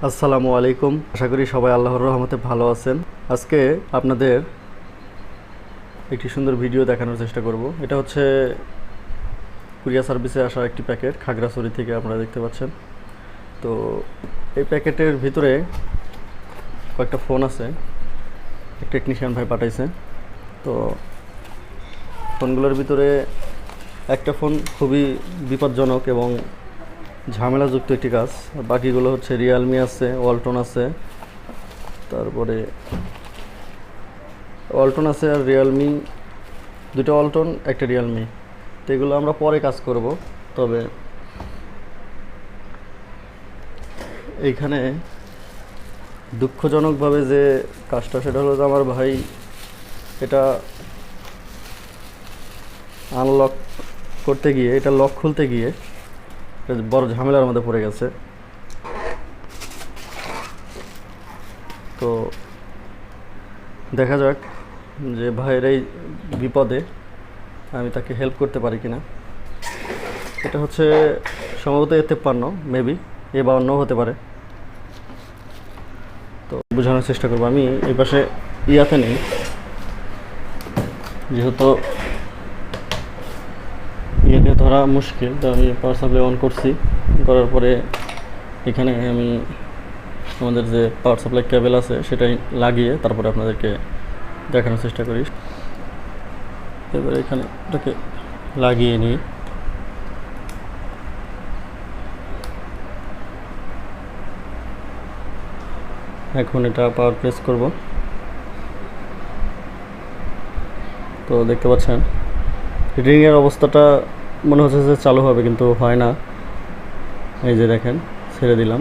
আসসালামু আলাইকুম। আশা করি সবাই আল্লাহর রহমতে ভালো আছেন। আজকে আপনাদের একটি সুন্দর ভিডিও দেখানোর চেষ্টা করব। এটা হচ্ছে কুরিয়ার সার্ভিসে আসা একটি প্যাকেট খাগড়াছড়ি থেকে, আপনারা দেখতে পাচ্ছেন। তো এই প্যাকেটের ভিতরে কয়েকটা ফোন আছে, এক টেকনিশিয়ান ভাই পাঠাইছে। তো ফোনগুলোর ভিতরে একটা ফোন খুবই বিপজ্জনক এবং ঝামেলাযুক্ত একটি কাজ। বাকিগুলো হচ্ছে রিয়েলমি আছে, ওয়ালটন আছে, তারপরে ওয়ালটন আছে আর রিয়েলমি, দুটো ওয়ালটন একটা রিয়েলমি। তো এগুলো আমরা পরে কাজ করব। তবে এইখানে দুঃখজনকভাবে যে কাজটা, সেটা হলো যে আমার ভাই এটা আনলক করতে গিয়ে, এটা লক খুলতে গিয়ে বড় ঝামেলার মধ্যে পড়ে গেছে। তো দেখা যাক যে ভাইয়ের এই বিপদে আমি তাকে হেল্প করতে পারি কিনা। এটা হচ্ছে সম্ভবত A53, মেবি A52 হতে পারে। তো বোঝানোর চেষ্টা করবো। আমি এই পাশে ইয়াতে নেই, যেহেতু ইয়েতে ধরা মুশকিল। তো আমি পাওয়ার সাপ্লাই অন করছি, করার পরে এখানে আমি আমাদের যে পাওয়ার সাপ্লাই কেবল আছে সেটাই লাগিয়ে তারপরে আপনাদেরকে দেখানোর চেষ্টা করি। এবারে এখানে এটাকে লাগিয়ে নিই। এখন এটা পাওয়ার প্রেস করব। তো দেখতে পাচ্ছেন রিংয়ের অবস্থাটা মনে হচ্ছে যে চালু হবে, কিন্তু হয় না। এই যে দেখেন, ছেড়ে দিলাম।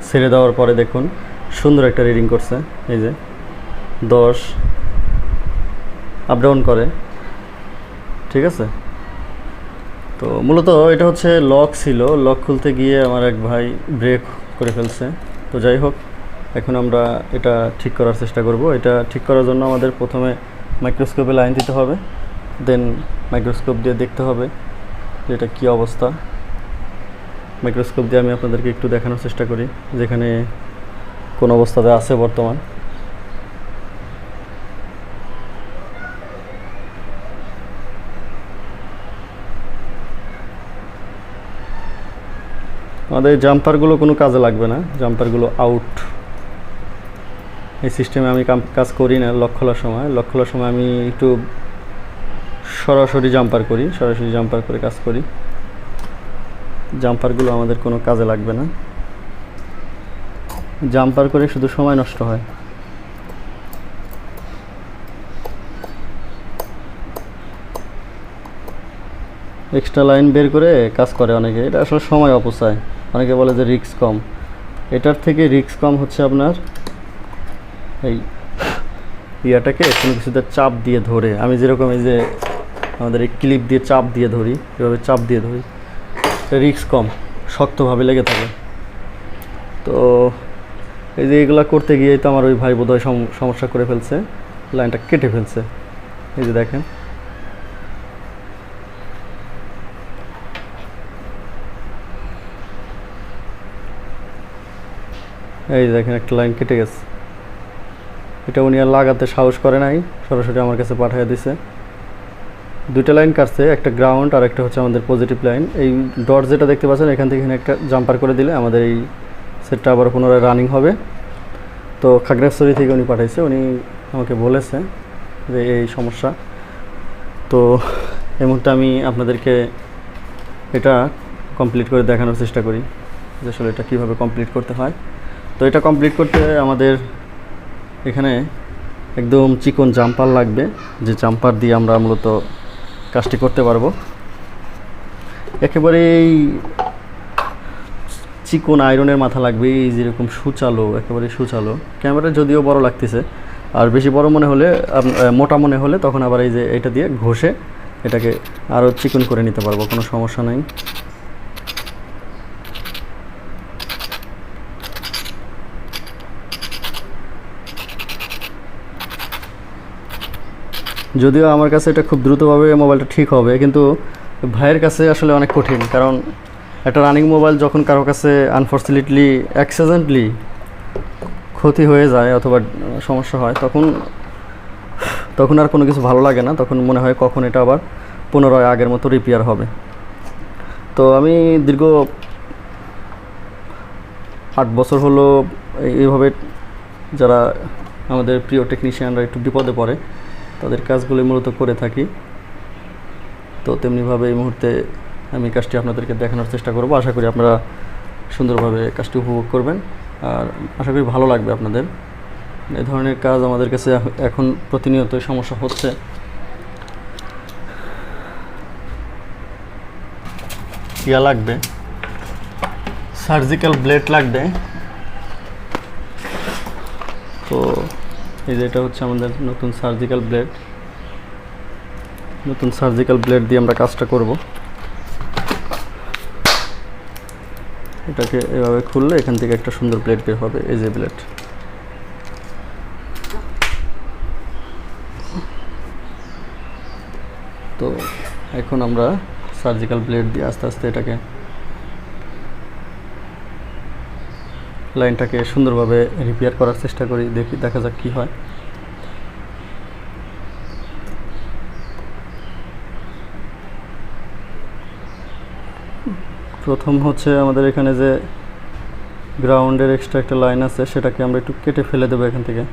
ছেড়ে দেওয়ার পরে দেখুন সুন্দর একটা রিডিং করছে। এই যে 10 আপ ডাউন করে, ঠিক আছে। তো মূলত এটা হচ্ছে লক ছিল, লক খুলতে গিয়ে আমার এক ভাই ব্রেক করে ফেলছে। তো যাই হোক, এখন আমরা এটা ঠিক করার চেষ্টা করব। এটা ঠিক করার জন্য আমাদের প্রথমে মাইক্রোস্কোপে লাইন দিতে হবে, দেন মাইক্রোস্কোপ দিয়ে দেখতে হবে যে এটা কী অবস্থা। মাইক্রোস্কোপ দিয়ে আমি আপনাদেরকে একটু দেখানোর চেষ্টা করি যেখানে কোন অবস্থাতে আছে বর্তমান। আমাদের জাম্পারগুলো কোনো কাজে লাগবে না, জাম্পারগুলো আউট। এই সিস্টেমে আমি কাজ করি না। লক খোলার সময় আমি একটু সরাসরি জাম্পার করে কাজ করি। জাম্পারগুলো আমাদের কোনো কাজে লাগবে না, জাম্পার করে শুধু সময় নষ্ট হয়। এক্সট্রা লাইন বের করে কাজ করে অনেকে, এটা আসলে সময় অপচয়। অনেকে বলে যে রিস্ক কম, এটার থেকে রিস্ক কম হচ্ছে আপনার এই ইয়াটাকে কোনো কিছুতে চাপ দিয়ে ধরে, আমি যেরকম এই যে আমাদের এই ক্লিপ দিয়ে চাপ দিয়ে ধরি, এভাবে চাপ দিয়ে ধরি, রিস্ক কম, শক্তভাবে লেগে থাকে। তো এই যে এগুলা করতে গিয়ে তো আমার ওই ভাই বোধহয় সমস্যা করে ফেলছে, লাইনটা কেটে ফেলছে। এই যে দেখেন, এই দেখেন একটা লাইন কেটে গেছে। এটা উনি আর লাগাতে সাহস করে নাই, সরাসরি আমার কাছে পাঠিয়ে দিছে। দুইটা লাইন কাটছে, একটা গ্রাউন্ড আর একটা হচ্ছে আমাদের পজিটিভ লাইন। এই ডট যেটা দেখতে পাচ্ছেন এখান থেকে এখানে একটা জাম্পার করে দিলে আমাদের এই সেটটা আবার পুনরায় রানিং হবে। তো খাগড়াছড়ি থেকে উনি পাঠাইছে, উনি আমাকে বলেছে যে এই সমস্যা। তো এই মুহূর্তে আমি আপনাদেরকে এটা কমপ্লিট করে দেখানোর চেষ্টা করি যে আসলে এটা কীভাবে কমপ্লিট করতে হয়। তো এটা কমপ্লিট করতে আমাদের এখানে একদম চিকন জাম্পার লাগবে, যে জাম্পার দিয়ে আমরা মূলত কাজটি করতে পারবো। একেবারেই চিকন আয়রনের মাথা লাগবে, এই যেরকম সুচালো, একেবারে সুচালো। ক্যামেরা যদিও বড় লাগতেছে, আর বেশি বড় মনে হলে, মোটা মনে হলে তখন আবার এই যে এটা দিয়ে ঘষে এটাকে আরও চিকন করে নিতে পারবো, কোনো সমস্যা নাই। যদিও আমার কাছে এটা খুব দ্রুতভাবে মোবাইলটা ঠিক হবে, কিন্তু ভাইয়ের কাছে আসলে অনেক কঠিন। কারণ একটা রানিং মোবাইল যখন কারো কাছে আনফর্চুনেটলি অ্যাক্সিডেন্টলি ক্ষতি হয়ে যায় অথবা সমস্যা হয়, তখন আর কোনো কিছু ভালো লাগে না, তখন মনে হয় কখন এটা আবার পুনরায় আগের মতো রিপেয়ার হবে। তো আমি দীর্ঘ 8 বছর হলো এইভাবে, যারা আমাদের প্রিয় টেকনিশিয়ানরা একটু বিপদে পড়ে তাদের কাজগুলি মূলত করে থাকি। তো তেমনিভাবে এই মুহূর্তে আমি কাজটি আপনাদেরকে দেখানোর চেষ্টা করব। আশা করি আপনারা সুন্দরভাবে কাজটি উপভোগ করবেন, আর আশা করি ভালো লাগবে আপনাদের। এই ধরনের কাজ আমাদের কাছে এখন প্রতিনিয়তই সমস্যা হচ্ছে। ইয়া লাগবে, সার্জিক্যাল ব্লেড লাগবে। তো এই যে এটা হচ্ছে আমাদের নতুন সার্জিক্যাল ব্লেড। নতুন সার্জিক্যাল ব্লেড দিয়ে আমরা কাজটা করব। এটাকে এভাবে খুললে এখান থেকে একটা সুন্দর ব্লেড বের হবে, এই যে ব্লেড। তো এখন আমরা সার্জিক্যাল ব্লেড দিয়ে আস্তে আস্তে এটাকে লাইনটাকে সুন্দরভাবে রিপেয়ার করার চেষ্টা করি, দেখা যাক কি হয়। প্রথম হচ্ছে আমাদের এখানে যে গ্রাউন্ডের এক্সট্রা একটা লাইন আছে সেটাকে আমরা একটু কেটে ফেলে দেবো এখান থেকে।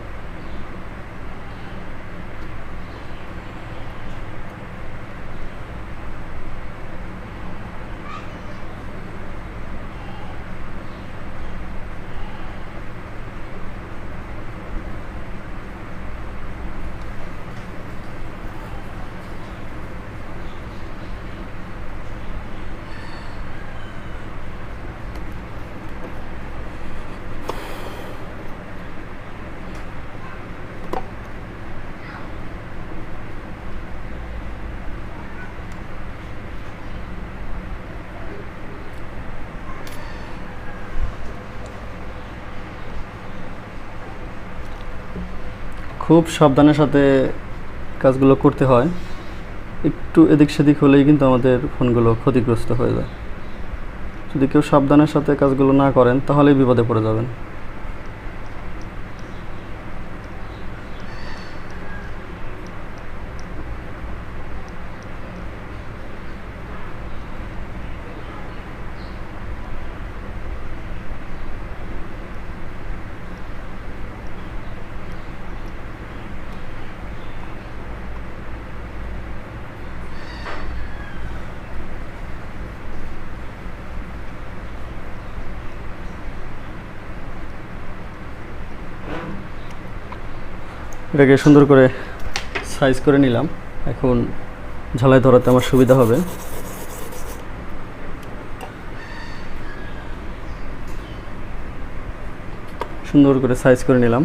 খুব সাবধানের সাথে কাজগুলো করতে হয়, একটু এদিক সেদিক হলেই কিন্তু আমাদের ফোনগুলো ক্ষতিগ্রস্ত হয়ে যায়। যদি কেউ সাবধানের সাথে কাজগুলো না করেন তাহলেই বিপদে পড়ে যাবেন। এটাকে সুন্দর করে সাইজ করে নিলাম। এখন ঝালাই ধরাতে আমার সুবিধা হবে। সুন্দর করে সাইজ করে নিলাম।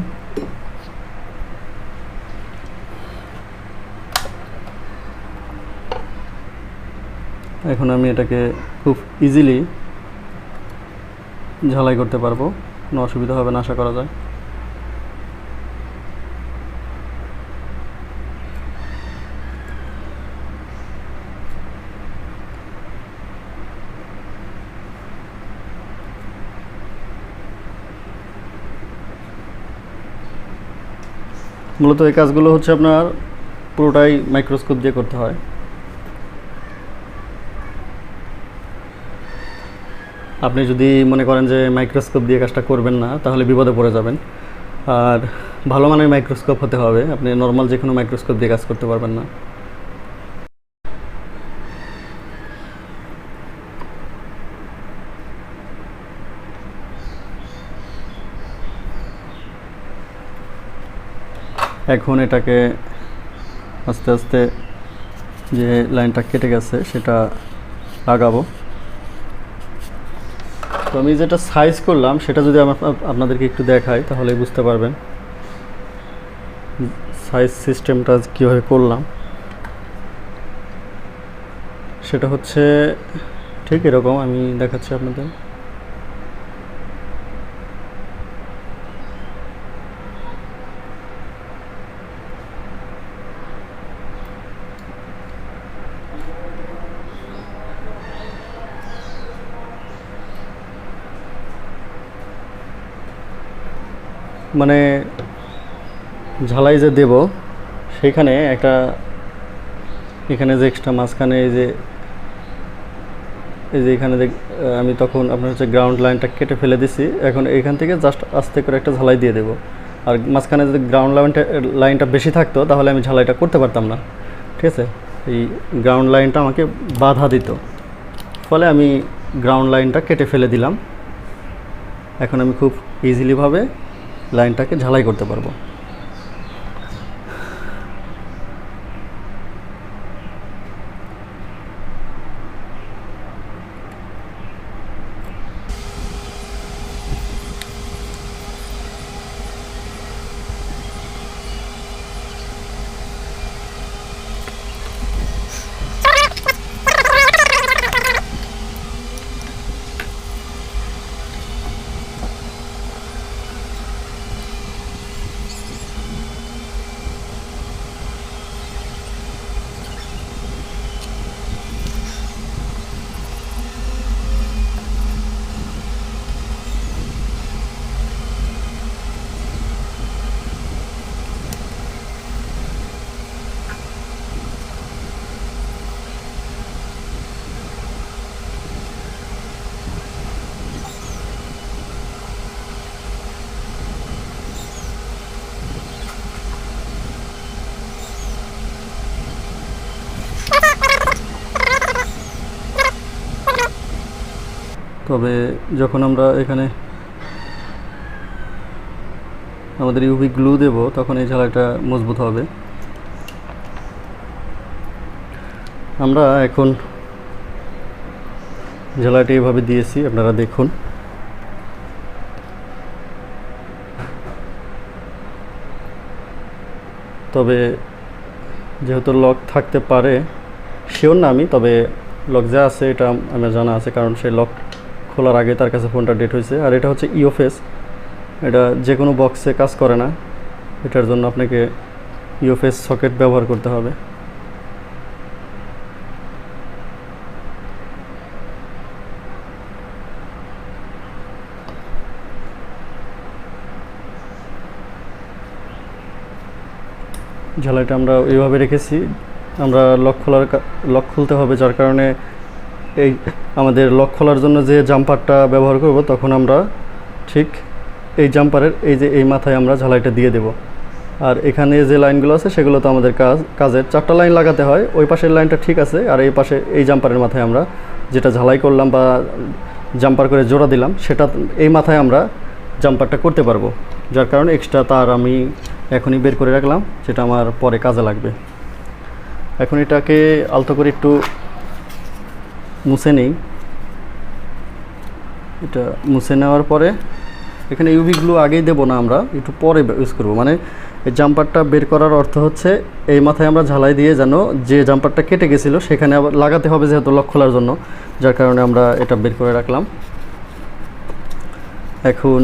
এখন আমি এটাকে খুব ইজিলি ঝালাই করতে পারবো, কোনো অসুবিধা হবে না আশা করা যায়। মূলত এই কাজগুলো হচ্ছে আপনার পুরোটাই মাইক্রোস্কোপ দিয়ে করতে হয়। আপনি যদি মনে করেন যে মাইক্রোস্কোপ দিয়ে কাজটা করবেন না তাহলে বিপদে পড়ে যাবেন। আর ভালো মানের মাইক্রোস্কোপ হতে হবে, আপনি নর্মাল যে কোনো মাইক্রোস্কোপ দিয়ে কাজ করতে পারবেন না। এখন এটাকে আস্তে আস্তে যে লাইনটা কেটে গেছে সেটা লাগাবো। তো আমি যেটা সাইজ করলাম সেটা যদি আপনাদেরকে একটু দেখাই তাহলে বুঝতে পারবেন সাইজ সিস্টেমটা কীভাবে করলাম। সেটা হচ্ছে ঠিক এরকম, আমি দেখাচ্ছি আপনাদের। মানে ঝালাই যে দেব সেইখানে একটা এখানে যে এক্সট্রা মাঝখানে এই যে এখানে আমি তখন আপনার হচ্ছে গ্রাউন্ড লাইনটা কেটে ফেলে দিছি। এখন এইখান থেকে জাস্ট আস্তে করে একটা ঝালাই দিয়ে দেবো। আর মাঝখানে যদি গ্রাউন্ড লাইনটা বেশি থাকতো তাহলে আমি ঝালাইটা করতে পারতাম না, ঠিক আছে। এই গ্রাউন্ড লাইনটা আমাকে বাধা দিত, ফলে আমি গ্রাউন্ড লাইনটা কেটে ফেলে দিলাম। এখন আমি খুব ইজিলিভাবে লাইনটাকে ঝালাই করতে পারবো। তবে যখন আমরা এখানে আমাদের ইউভি গ্লু দেব তখন এই ঝালাইটা মজবুত হবে। আমরা এখন ঝালাইটা এইভাবে দিয়েছি, আপনারা দেখুন। তবে যেহেতু লক থাকতে পারে শিওর না আমি, তবে লক যা আছে এটা আমার জানা আছে, কারণ সেই লক খোলার আগে তার কাছে ফোনটা ডেট হয়েছে। আর এটা হচ্ছে ইওফেস, এটা যে কোনো বক্সে কাজ করে না, এটার জন্য আপনাকে ইওফেস সকেট ব্যবহার করতে হবে। ঝালাইটা আমরা এইভাবে রেখেছি। আমরা লক খুলতে হবে, যার কারণে এই আমাদের লক খোলার জন্য যে জাম্পারটা ব্যবহার করব তখন আমরা ঠিক এই জাম্পারের এই মাথায় আমরা ঝালাইটা দিয়ে দেব। আর এখানে যে লাইনগুলো আছে সেগুলো তো আমাদের কাজের 4টা লাইন লাগাতে হয়। ওই পাশের লাইনটা ঠিক আছে, আর এই পাশে এই জাম্পারের মাথায় আমরা যেটা ঝালাই করলাম বা জাম্পার করে জোড়া দিলাম সেটা এই মাথায় আমরা জাম্পারটা করতে পারবো। যার কারণে এক্সট্রা তার আমি এখনই বের করে রাখলাম, যেটা আমার পরে কাজে লাগবে। এখন এটাকে আলতো করে একটু মুছে নেই। এটা মুছে নেওয়ার পরে এখানে ইউভি গ্লু আগেই দেবো না, আমরা একটু পরে ইউজ করব। মানে এই জাম্পারটা বের করার অর্থ হচ্ছে এই মাথায় আমরা ঝালাই দিয়ে যেন যে জাম্পারটা কেটে গেছিলো সেখানে আবার লাগাতে হবে, যেহেতু লক খোলার জন্য, যার কারণে আমরা এটা বের করে রাখলাম। এখন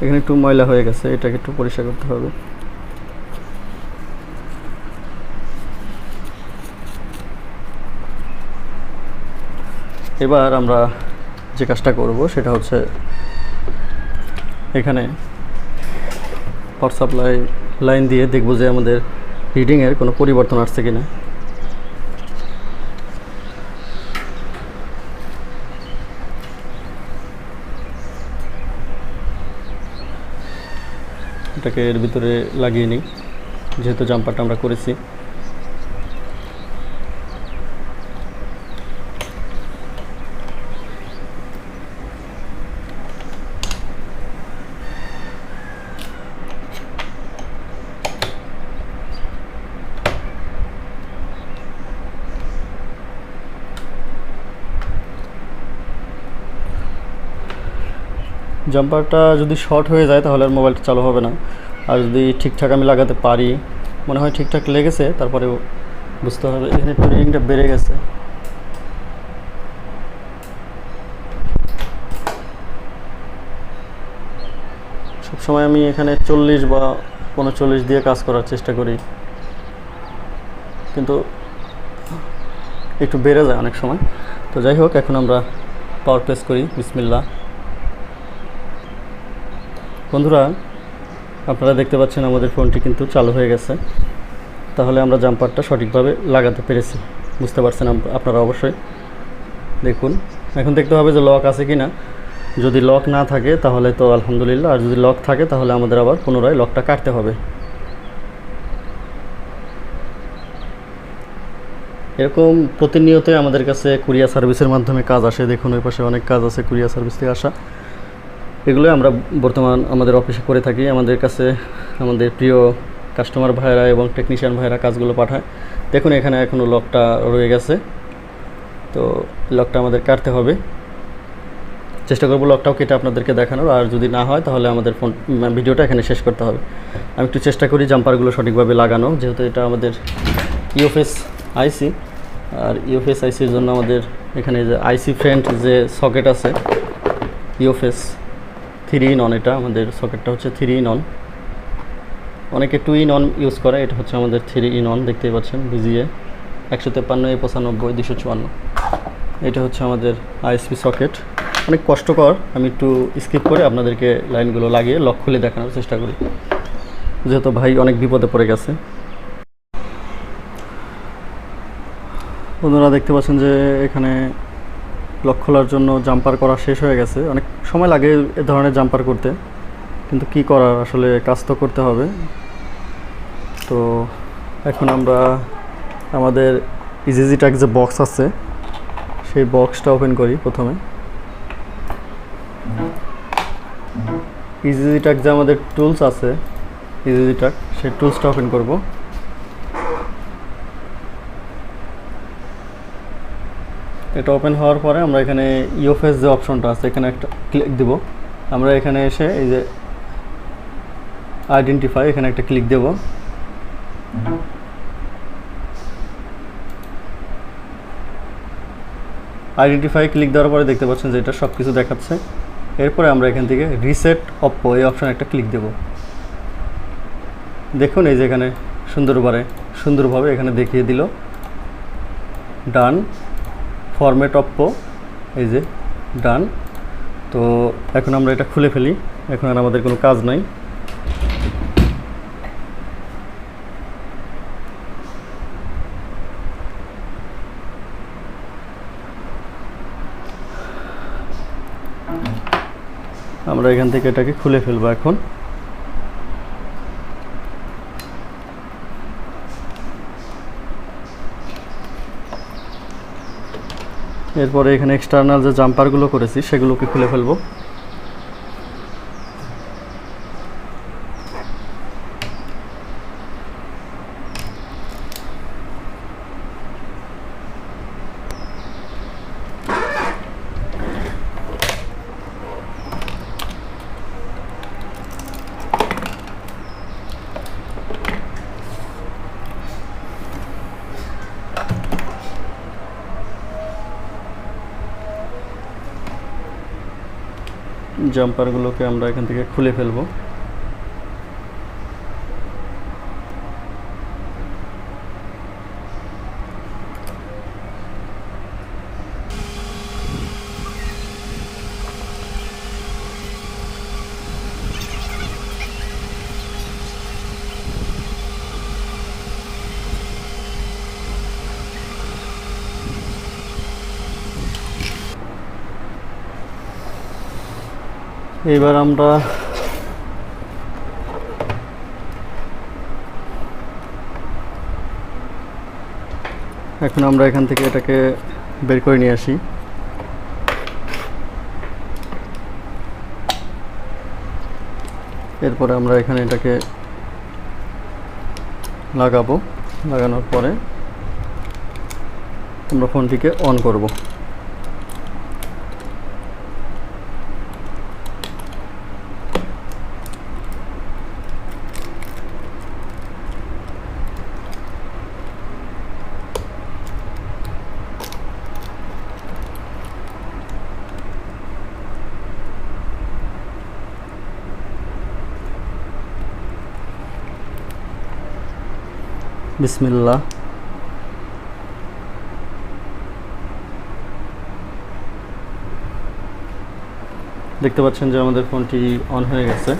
এখানে একটু ময়লা হয়ে গেছে, এটাকে একটু পরিষ্কার করতে হবে। এবার আমরা যে কাজটা করব সেটা হচ্ছে এখানে পাওয়ার সাপ্লাই লাইন দিয়ে দেখব যে আমাদের রিডিংয়ের কোনো পরিবর্তন আসছে কিনা। এটাকে এর ভিতরে লাগিয়ে নিই, যেহেতু জাম্পারটা আমরা করেছি। জাম্পারটা যদি শর্ট হয়ে যায় তাহলে আর মোবাইলটা চালু হবে না। আর যদি ঠিকঠাক আমি লাগাতে পারি, মনে হয় ঠিকঠাক লেগেছে, তারপরেও বুঝতে হবে এখানে একটু রিডিংটা বেড়ে গেছে। সবসময় আমি এখানে 40 বা 39 দিয়ে কাজ করার চেষ্টা করি, কিন্তু একটু বেড়ে যায় অনেক সময়। তো যাই হোক, এখন আমরা পাওয়ার প্রেস করি, বিসমিল্লাহ। বন্ধুরা, আপনারা দেখতে পাচ্ছেন আমাদের ফোনটি কিন্তু চালু হয়ে গেছে। তাহলে আমরা জাম্পারটা সঠিকভাবে লাগাতে পেরেছি, বুঝতে পারছেন আপনারা অবশ্যই। দেখুন, এখন দেখতে হবে যে লক আছে কি না। যদি লক না থাকে তাহলে তো আলহামদুলিল্লাহ, আর যদি লক থাকে তাহলে আমাদের আবার পুনরায় লকটা কাটতে হবে। এরকম প্রতিনিয়তই আমাদের কাছে কুরিয়ার সার্ভিসের মাধ্যমে কাজ আসে। দেখুন ওই পাশে অনেক কাজ আছে কুরিয়ার সার্ভিস থেকে আসা। এগুলো আমরা বর্তমান আমাদের অফিসে করে থাকি। আমাদের কাছে আমাদের প্রিয় কাস্টমার ভাইরা এবং টেকনিশিয়ান ভাইরা কাজগুলো পাঠায়। দেখুন এখানে এখনও লকটা রয়ে গেছে, তো লকটা আমাদের কাটতে হবে। চেষ্টা করবো লকটাও কেটে আপনাদেরকে দেখানোর, আর যদি না হয় তাহলে আমাদের ভিডিওটা এখানে শেষ করতে হবে। আমি একটু চেষ্টা করি জাম্পারগুলো সঠিকভাবে লাগানো, যেহেতু এটা আমাদের ইউএফএস আইসি। আর ইউএফএস আইসির জন্য আমাদের এখানে যে আইসি ফ্রেন্ড যে সকেট আছে, ইউএফএস 3-in-1, এটা আমাদের সকেটটা হচ্ছে 3-in-1। অনেকে 2-in-1 ইউজ করে, এটা হচ্ছে আমাদের 3-in-1। দেখতেই পাচ্ছেন ভিজিএ 153, 95, 254। এটা হচ্ছে আমাদের আইএসপি সকেট। অনেক কষ্টকর, আমি একটু স্কিপ করে আপনাদেরকে লাইনগুলো লাগিয়ে লক খুলে দেখানোর চেষ্টা করি, যেহেতু ভাই অনেক বিপদে পড়ে গেছে। বন্ধুরা দেখতে পাচ্ছেন যে এখানে লক খোলার জন্য জাম্পার করা শেষ হয়ে গেছে। অনেক সময় লাগে এ ধরনের জাম্পার করতে, কিন্তু কি করার, আসলে কাজ তো করতে হবে। তো এখন আমরা আমাদের ইজিজিটাক যে বক্স আছে সেই বক্সটা ওপেন করি। প্রথমে ইজিজিটাক যে আমাদের টুলস আছে, ইজিজিটাক সেই টুলসটা ওপেন করব। এটা ওপেন হওয়ার পরে আমরা এখানে ইউএফএস যে অপশনটা আছে এখানে একটা ক্লিক দেব। আমরা এখানে এসে এই যে আইডেন্টিফাই, এখানে একটা ক্লিক দেব। আইডেন্টিফাই ক্লিক দেওয়ার পরে দেখতে পাচ্ছেন যে এটা সব কিছু দেখাচ্ছে। এরপরে আমরা এখান থেকে রিসেট অপ্পো এই অপশানে একটা ক্লিক দেব। দেখুন এই যে এখানে সুন্দরভাবে এখানে দেখিয়ে দিল ডান, ফরম্যাট অপ্পো, এই যে ডান। তো এখন আমরা এটা খুলে ফেলি, এখন আর আমাদের কোনো কাজ নাই। আমরা এখান থেকে এটাকে খুলে ফেলবো এখন। এরপরে এখানে এক্সটার্নাল যে জাম্পারগুলো করেছি সেগুলোকে খুলে ফেলবো। জাম্পারগুলোকে আমরা এখান থেকে খুলে ফেলবো। এবার আমরা এখান থেকে এটাকে বের করে নিয়ে আসি। এরপরে আমরা এখানে এটাকে লাগানোর পরে আমরা ফোনটিকে অন করব। বিসমিল্লাহ। দেখতে পাচ্ছেন যে আমাদের ফোনটি অন হয়ে গেছে।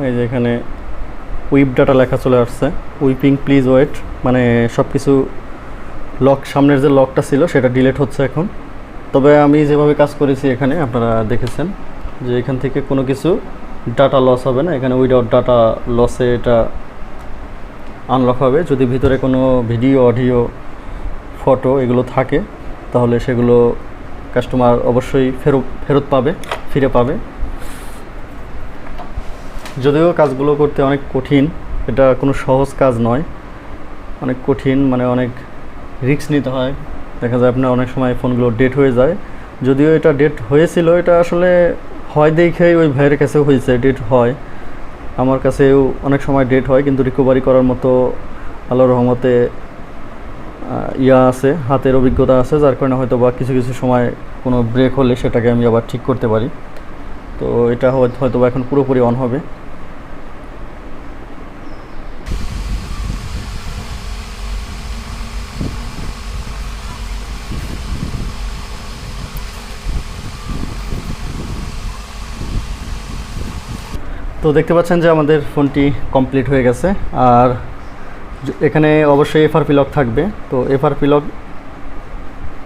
এই যে এখানে উইপ ডাটা লেখা চলে আসছে। উইপিং প্লিজ ওয়েট, মানে সব কিছু লক, সামনের যে লকটা ছিল সেটা ডিলিট হচ্ছে এখন। তবে আমি যেভাবে কাজ করেছি এখানে আপনারা দেখেছেন যে এখান থেকে কোনো কিছু ডাটা লস হবে না। এখানে উইদাউট ডাটা লসে এটা আনলক হবে। যদি ভিতরে কোনো ভিডিও, অডিও, ফটো এগুলো থাকে তাহলে সেগুলো কাস্টমার অবশ্যই ফেরত পাবে, ফিরে পাবে। যদিও কাজগুলো করতে অনেক কঠিন, এটা কোনো সহজ কাজ নয়, অনেক কঠিন, মানে অনেক রিস্ক নিতে হয়। দেখা যায় আপনার অনেক সময় ফোনগুলো ডেট হয়ে যায়। যদিও এটা ডেট হয়েছিল, এটা আসলে হয় দেখেই ওই ভাইয়ের কাছেও হয়েছে, ডেট হয়, আমার কাছেও অনেক সময় ডেট হয়, কিন্তু রিকভারি করার মতো আল্লাহর রহমতে আছে, হাতের অভিজ্ঞতা আছে, যার কারণে হয়তো বা কিছু কিছু সময় কোনো ব্রেক হলে সেটাকে আমি আবার ঠিক করতে পারি। তো এটা হয়তো বা এখন পুরোপুরি অন হবে। তো দেখতে পাচ্ছেন যে আমাদের ফোনটি কমপ্লিট হয়ে গেছে। আর এখানে অবশ্যই এফআরপি লক থাকবে। তো এফআরপি লক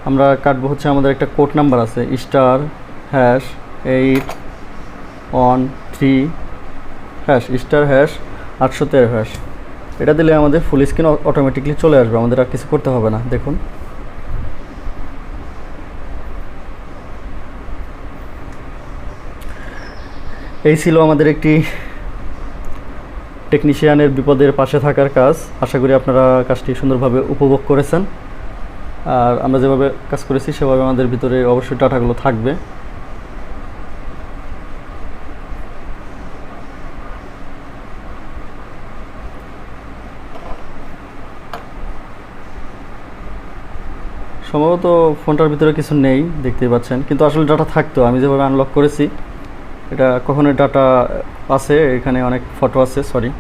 আমরা কাটবো হচ্ছে, আমাদের একটা কোড নাম্বার আছে, *813# *813#। এটা দিলে আমাদের ফুল স্ক্রিন অটোমেটিকলি চলে আসবে, আমাদের আর কিছু করতে হবে না। দেখুন, এই ছিল আমাদের একটি টেকনিশিয়ানের বিপদের পাশে থাকার কাজ। আশা করি আপনারা কাজটি সুন্দরভাবে উপভোগ করেছেন। আর আমরা যেভাবে কাজ করেছি সেভাবে আমাদের ভিতরে অবশ্যই ডাটাগুলো থাকবে। সম্ভবত ফোনটার ভিতরে কিছু নেই, দেখতেই পাচ্ছেন, কিন্তু আসলে ডাটা থাকতো। আমি যেভাবে আনলক করেছি এটা কখনোই ডাটা আছে, এখানে অনেক ফটো আছে, সরি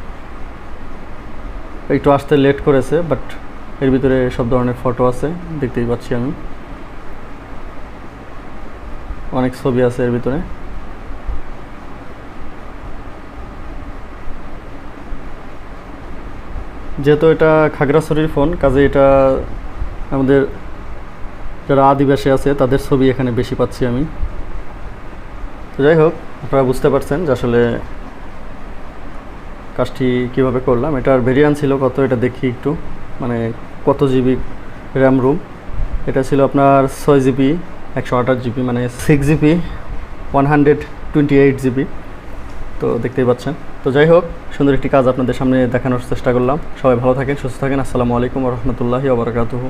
একটু আসতে লেট করেছে, বাট এর ভিতরে সব ধরনের ফটো আছে, দেখতেই পাচ্ছি আমি, অনেক ছবি আছে এর ভিতরে। যেহেতু এটা খাগড়াছড়ির ফোন, কাজে এটা আমাদের যারা আদিবাসী আছে তাদের ছবি এখানে বেশি পাচ্ছি আমি। তো যাই হোক, আপনারা বুঝতে পারছেন যে আসলে কাজটি কীভাবে করলাম। এটার ভেরিয়েন্ট ছিল কত, এটা দেখি একটু, মানে কত জিবি র্যাম রুম। এটা ছিল আপনার 6 GB 128 GB, মানে 6 GB 128 GB। তো দেখতেই পাচ্ছেন। তো যাই হোক, সুন্দর একটি কাজ আপনাদের সামনে দেখানোর চেষ্টা করলাম। সবাই ভালো থাকেন, সুস্থ থাকেন। আসসালামু আলাইকুম ওয়া রাহমাতুল্লাহি ওয়া বারাকাতুহু।